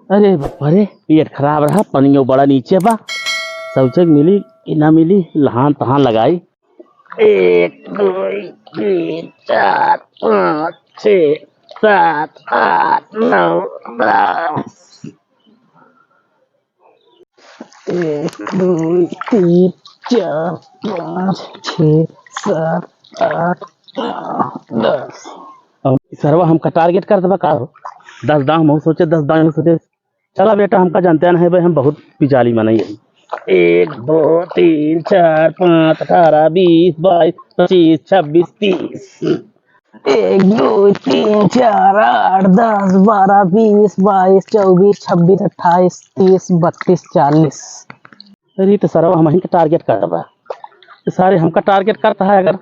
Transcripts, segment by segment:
अरे बापा रे, पेट खराब रहा, पनियो बड़ा नीचे बा। शौचक मिली कि ना मिली, लहान तहान लगाई। 1 2 3 4 5 6 7 8 9 10। 1 2 3 4 5 6 7 8 9 10। सरवा हमका टारगेट कर दबा का हो? 10 दाम हम सोचे, 10 दाम सोचे। चला बेटा, हमका जानते हैं भाई, हम बहुत पिचाली मनाई है। 1 2 3 4 5 18 20 22 25 26 30। 1 2 3 4 8 10 12 20 22 24 26 28 30 32 40। अरे तो सरवा हम का टारगेट कर रहा है, सारे हमका टारगेट करता है। अगर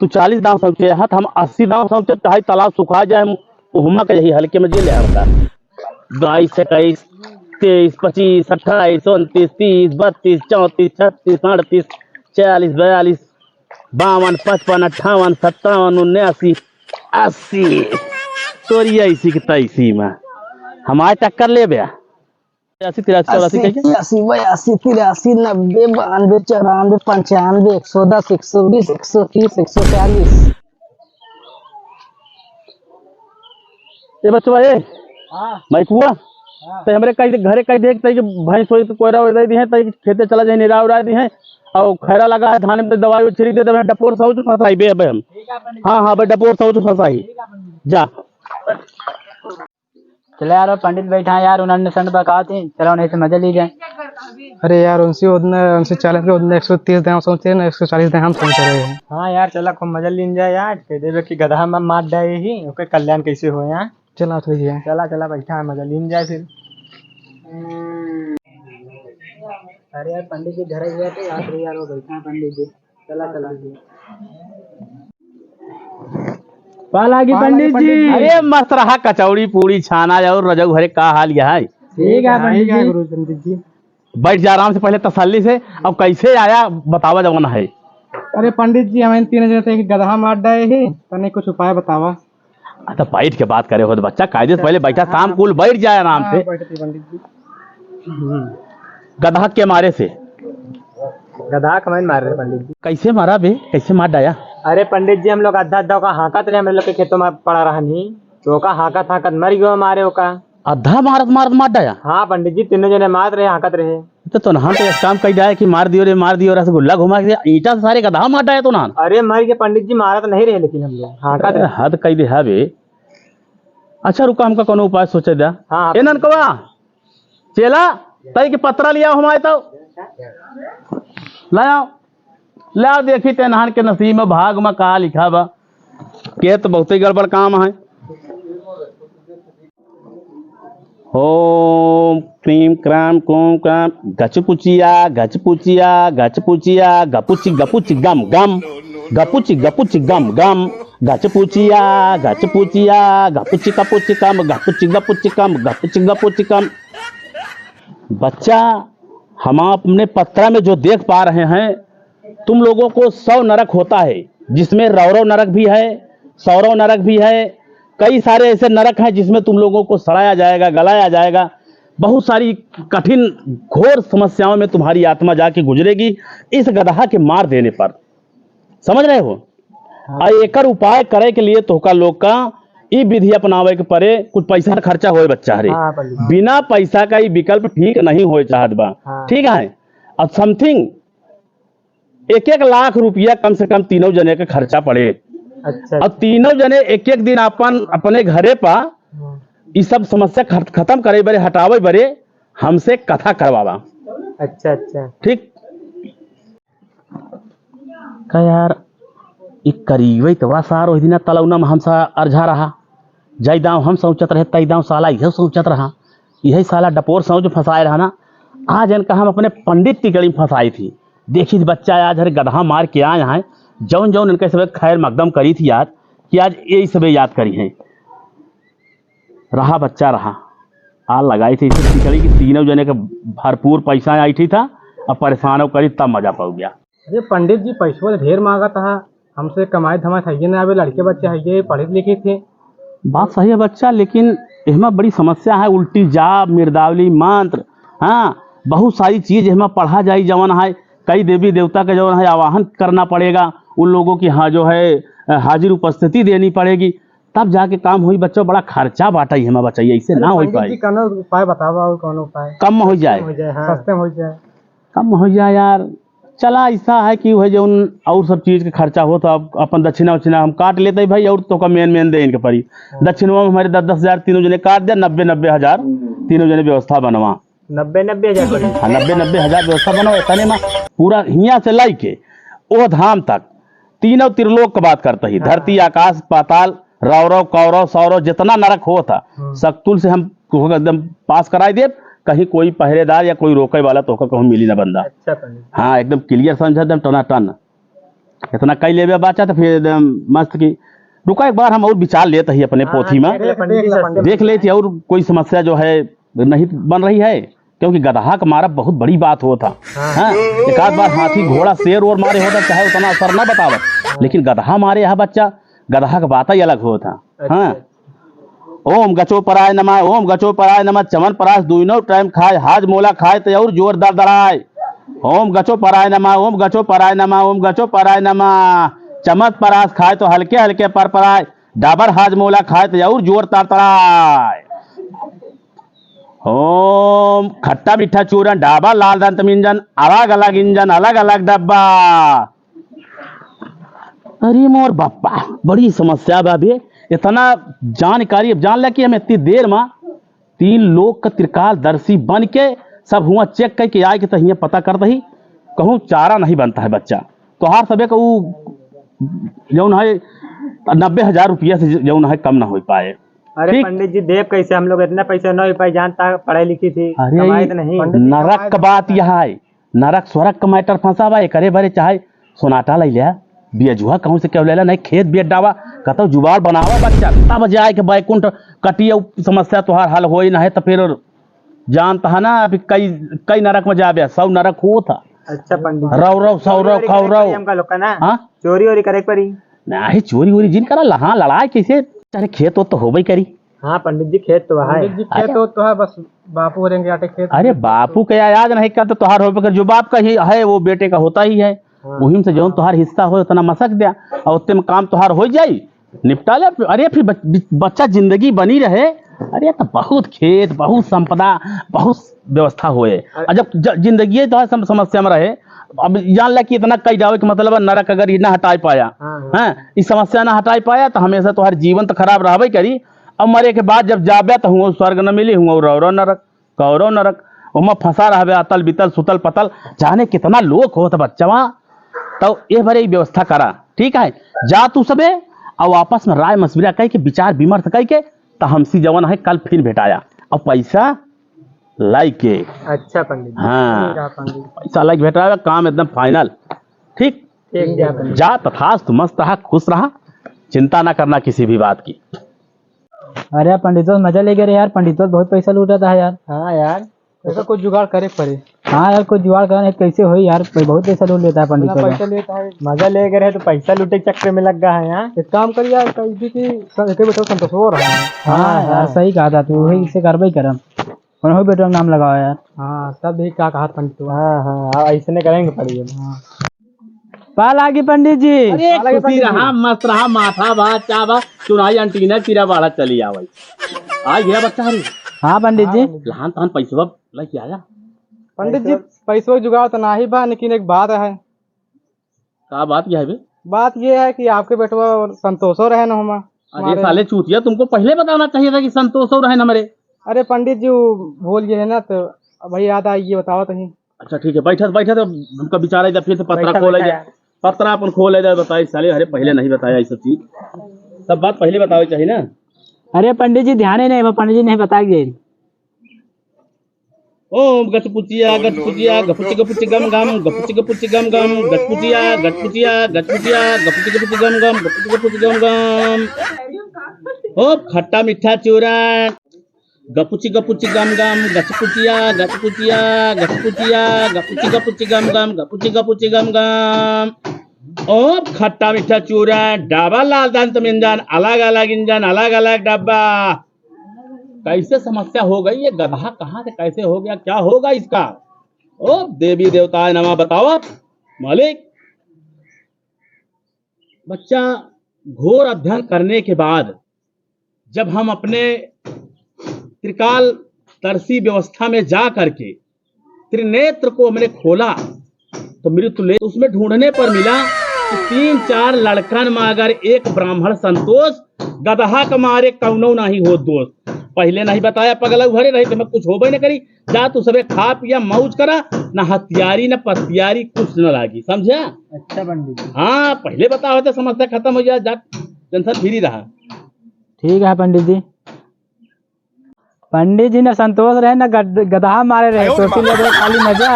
तू 40 दाम समझे हाँ, तो हम 80 दाम समझे, चाहे तालाब सुखा जाए, हुमा का यही हल्के में जे ले आता। 22 21 23 25 28 29 30 32 34 36 38 40 42 52 55 58 57 79 80। तोरी ऐसी की तैसी में हमारे टक्कर ले बया। 83 83 84 कहिए। 80 82 83 90 92 94 95 110 120 130 140। ये बच्चों ये हाँ मैं कुआ हाँ तो हमरे कई घरे कई देख तई भैंस होई तो कोयरा हो दी है, तई खेते चला जाए, निरा उड़ा दी है और खैरा लगा है, धान में दवाई छिड़क दे, तो डपोर सौच फसाई बे हम। हाँ हाँ भाई, डपोर सौच फसाई जा। चलो यार, वो पंडित बैठा है यार, उन्होंने संड बकाते, चलो उन्हें से मजा ली जाए। अरे यार उनसे 40 के उतने 130 दे हम सोचे ना, 140 दे हम सोच रहे हैं। हाँ यार, चला खूब मजा ली जाए यार, कह देवे कि गधा में मार डाले ही ओके कल्याण कैसे हो यार। चला तो ये चला चला बैठा है, मजा ली जाए फिर। अरे यार, पंडित जी घर गया थे यार, यार वो बैठा है पंडित जी। चला चला पालागी पंडित जी। अरे मस्त रहा, कचौड़ी पूरी छाना जाओ, रजऊ घरे का हाल यह है। ठीक है पंडित जी। गुरु पंडित जी। बैठ जा आराम से, पहले तसल्ली से। अब कैसे आया बतावा जवान है। अरे पंडित जी, हमें 3 जने थे कि गधा मार डाले ही, तने कुछ उपाय बतावा। अच्छा बैठ के बात करे हो तो बच्चा, कायदे से पहले बैठा, शाम कुल बैठ जाए आराम से। बैठते पंडित जी। गधा के मारे से गधा कमेंट मार रहे पंडित जी। कैसे मारा बे, कैसे मार डाया? अरे पंडित जी, हम लोग अद्धा अद्धा का हाकत रहे, हम लोग के खेतों में पड़ा रहा नहीं, तो का हाकत हाकत मर गयो हमारे ओका। आधा मारत मारत मार डाया? हाँ पंडित जी, तीनों जने मार रहे, हाकत रहे। तो नहान तो एक काम कही जाए कि मार दियो रे, रसगुल्ला घुमा के ईटा से सारे गधा मार डाया तो नहान। अरे मर के पंडित जी, मारा तो नहीं रहे, लेकिन हम लोग हाकत रहे। हद कही दे है बे। अच्छा रुका, हमका कोनो उपाय सोचे दा। हाँ ए ननकवा चेला, तई के पत्रा लिया हमारे तो लाओ लाओ, देखी ते नहान के नसीब में भाग में कहा लिखा बा, के तो बहुत ही गड़बड़ काम है। ओम क्रीम क्राम क्रोम क्राम गचपुचिया गचपुचिया गचपुचिया गपुची गपुची गम गम गपुची गपुची गम गम गचपुचिया गचपुचिया गपुची गपुची कम गपुची गपुची कम गपुची गपुची कम। बच्चा, हम अपने पत्रा में जो देख पा रहे हैं, तुम लोगों को 100 नरक होता है, जिसमें रौरव नरक भी है, सौरव नरक भी है। कई सारे ऐसे नरक हैं जिसमें तुम लोगों को सड़ाया जाएगा, गलाया जाएगा। बहुत सारी कठिन घोर समस्याओं में तुम्हारी आत्मा जाके गुजरेगी इस गधा के मार देने पर। समझ रहे हो? और एकर उपाय करे के लिए तोहका लोग का ई विधि अपनावे के परे, कुछ पैसा खर्चा होए बच्चा रे। हाँ पंडित जी। बिना पैसा का ये विकल्प ठीक नहीं हो चाहत बा। हाँ। ठीक है, अब समथिंग 1-1 लाख रुपया कम से कम तीनों जने का खर्चा पड़े। अच्छा अब तीनों जने एक दिन अपने घरे पा ये सब समस्या खत्म करे बरे, हटावे बरे, हमसे कथा करवावा। अच्छा अच्छा। ठीक का यार, एक करीब तो सार ओहि दिन तलौना में हमसा अर्झा रहा, जय दाव हम सोचत रहे, तई दाव साला यह सोचत रहा, यही साला डपोर सोच फंसाए रहा ना। आज इनका हम अपने पंडित की गली में फंसाई थी। देखी बच्चा आज हर गधा मार के आए हैं, जौन जौन इनके सब खैर मकदम करी थी याद, कि आज यही सब याद करी हैं। रहा बच्चा रहा, आग लगाई थी इसी टिकड़ी की, तीनों जने के भरपूर पैसा आई थी था, अब परेशान करी तब मजा पड़ गया। अरे पंडित जी, पैसों ढेर मांगा था हमसे, कमाई धमाई है ना, अभी लड़के बच्चे है, पढ़े लिखे थे। बात सही है बच्चा, लेकिन इसमें बड़ी समस्या है, उल्टी जाप, मिर्दावली, मंत्र, हाँ बहुत सारी चीज इसमें पढ़ा जाई जवन है। कई देवी देवता का जवन है आवाहन करना पड़ेगा, उन लोगों की हाँ जो है हाजिर उपस्थिति देनी पड़ेगी, तब जाके काम हुई। बच्चों बड़ा खर्चा बाटा ही हमें बचाइए, इससे ना हो पाए। कौन उपाय बतावा, कौन उपाय कम हो जाए, सस्ते में हो जाए। कम हो जाए यार। चला ऐसा है कि वह जो और सब चीज का खर्चा हो तो अब अपन दक्षिणा उक्षिणा हम काट लेते हैं भाई, और तो का मेन दे इनके परी। दक्षिणवा में हमारे 10-10 हजार तीनों जने काट दिया, 90-90 हजार तीनों जने व्यवस्था बनवा। 90-90 हजार 90-90 हजार व्यवस्था बनवा तने में पूरा हिया से लाई के ओ धाम तक तीनों त्रिलोक का बात करता ही, धरती आकाश पाताल रौरव कौरव सौरव जितना नरक हो था सकतुल से हम एकदम पास कराई दे। कहीं कोई पहरेदार या कोई रोके वाला तो कहूँ मिली ना बंदा। अच्छा पंडित, हाँ एकदम क्लियर समझा, एकदम टनाटन इतना कई लेवे बाचा तो फिर एकदम मस्त की। रुका एक बार हम और विचार लेते ही अपने पोथी में, देख लेते और कोई समस्या जो है नहीं बन रही है, क्योंकि गधा का मारा बहुत बड़ी बात होता। हाँ एक आध बार हाथी घोड़ा शेर और मारे होता चाहे उतना असर ना बतावत, लेकिन गधा मारे यह बच्चा गधा का बात ही अलग होता। हाँ ओम गचो पराय नमः, ओम गचो पराय नमः, चमन परास दुइनो टाइम खाए, हाज मोला खाए तो और जोरदार दराए। ओम गचो पराय नमः, ओम गचो पराय नमः, ओम गचो पराय नमः, चमत परास खाए तो हल्के हल्के पर पराय, डाबर हाज मोला खाए तो और जोर तड़तड़ाए। ओम खट्टा मीठा चूरन, डाबर लाल दंत मिंजन, अलग अलग इंजन अलग अलग डब्बा। अरे मोर बापा बड़ी समस्या बाबे, इतना जानकारी अब जान लगी हमें इतनी देर में 3 लोग का त्रिकाल दर्शी बन के सब हुआ चेक करके आए कि तहिया पता कर दही कहूँ चारा नहीं बनता है बच्चा तो हार सबे का जौन है 90,000 रुपया से जौन है कम ना हो पाए। अरे पंडित जी देव कैसे हम लोग इतना पैसा न हो पाए, जानता पढ़ाई लिखी थी कमाई तो नहीं। नरक का बात यह है, नरक स्वर्ग का मैटर फंसा हुआ करे भरे चाहे सोनाटा ले लिया बियजुआ कहूँ से क्या लेला नहीं खेत बेच डावा कहता जुगाड़ बनावा बच्चा तब जाए के बैकुंठ कटिया समस्या तुहार हल हो ही ना है तो फिर जानता है ना अभी कई नरक में जाबे 100 नरक हो था। अच्छा पंडित, रौरव सौरव खौरव हमका लोग का ना हाँ चोरी वोरी करे पड़ी नहीं चोरी वोरी जिन करा लहा लड़ाई कैसे चाहे खेत हो तो हो करी। हाँ पंडित जी खेत तो है, खेत तो है बस बापू करेंगे आटे खेत। अरे बापू का याद नहीं करते तुहार हो कर जो बाप का ही है वो बेटे का होता ही है। मुहिम से जो तुहार हिस्सा हो उतना मसक दिया और उतने में काम तुहार हो जाई निपटा ले। अरे फिर बच्चा जिंदगी बनी रहे। अरे तो बहुत खेत बहुत संपदा बहुत व्यवस्था होए और जब जिंदगी तो समस्या में रहे अब जान ला कि इतना कई जावे कि मतलब नरक अगर ये ना हटाई पाया है इस समस्या ना हटाई पाया तो हमेशा तुम्हार जीवन तो खराब रहबे करी। अब मरे के बाद जब जाबे तो हुआ स्वर्ग न मिली हुआ रौरव नरक कौरव नरक उमा फंसा रहबे अतल बितल सुतल पतल जाने कितना लोग हो तो बच्चा तो ये भरे व्यवस्था करा ठीक है। जा तू सबे और वापस में राय मशविरा कह के विचार विमर्श कह के तो हमसी जवन है कल फिर भेटाया और पैसा लाई के। अच्छा पंडित, हाँ पैसा लाई भेटाया काम एकदम फाइनल ठीक जा तथास्तु मस्त रहा खुश रहा चिंता ना करना किसी भी बात की। अरे पंडितों मजा ले गए यार, पंडितों बहुत पैसा लूटा था यार। हाँ यार ऐसा कुछ जुगाड़ करे पड़े। हाँ यार कुछ जुगाड़ करना कैसे हो यार, बहुत पैसा लूट लेता है पंडित पैसा लेता है। मजा ले गए तो पैसा लूटे के चक्कर में लग गया है यार। एक काम कर यार संतोष हो रहा है। हाँ यार सही कहा था तू, वही से करबे करम हो बेटा नाम लगाओ यार। हाँ सब भी क्या कहा पंडित। हाँ हाँ ऐसे करेंगे पड़िए। पाल आगे पंडित जी। अरे खुशी रहा मस्त रहा माथा भात चावा चुनाई अंटीना तीरा बाड़ा चली आवई आ गया बच्चा हरी। हाँ पंडित जी लहान तहान पैसा लेके आया। पंडित जी पैसों जुगाड़ तो ना ही बा, लेकिन एक बात है। क्या बात क्या है बे? बात ये है कि आपके बेटवा संतोषो रहे न हमा। अरे साले चूतिया तुमको पहले बताना चाहिए था कि संतोष हो रहे न मरे। अरे पंडित जी भूल गए है ना तो भाई याद आई ये बताओ तो। अच्छा ठीक है बैठा तो हमका विचार है फिर से पत्रा खोले जाए पत्रा अपन खोले जाए बताए साले अरे पहले नहीं बताया ये सब चीज सब बात पहले बतावे चाहिए ना। अरे पंडित जी ध्यान ही नहीं, वो पंडित जी नहीं बताएंगे। ओम गचपुचिया गचपुचिया गपुची गपुची गम गम गपुची गपुची गम गम गचपुचिया गचपुचिया गचपुचिया गपुची गपुची गम गम गपुची गपुची गम गम। ओ खट्टा मीठा चूरन गपुची गपुची गम गम गचपुचिया गचपुचिया गचपुचिया गपुची गपुची गम गम गपुची गपुची गम गम। ओ खट्टा मीठा चूरन डाबा लाल दंत मिंजन अलग अलग इंजन अलग अलग डब्बा। कैसे समस्या हो गई, ये गधा कहाँ से कैसे हो गया, क्या होगा इसका? ओ देवी देवताय नमः, बताओ मालिक। बच्चा घोर अध्ययन करने के बाद जब हम अपने त्रिकाल दर्शी व्यवस्था में जा करके त्रिनेत्र को हमने खोला तो मृत्युलेख उसमें ढूंढने पर मिला कि 3-4 लड़कन में अगर एक ब्राह्मण संतोष, गदहा के मारे कौनो नहीं हो दोस्त। पहले नहीं बताया, पगला भरे रही तो मैं कुछ होबे न करी। जा तू सबे खा पिया मौज करा, न हथियारी न पथियारी कुछ न लागी, समझा? अच्छा पंडित जी। हाँ पहले बता होता समस्या खत्म हो जाए, जा टेंशन फ्री रहा। ठीक है पंडित जी। पंडित जी ने संतोष रहे ना गधा मारे रहे, तो इसीलिए तो खाली मजा।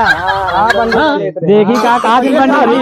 देखी का कहा दिन बन करी।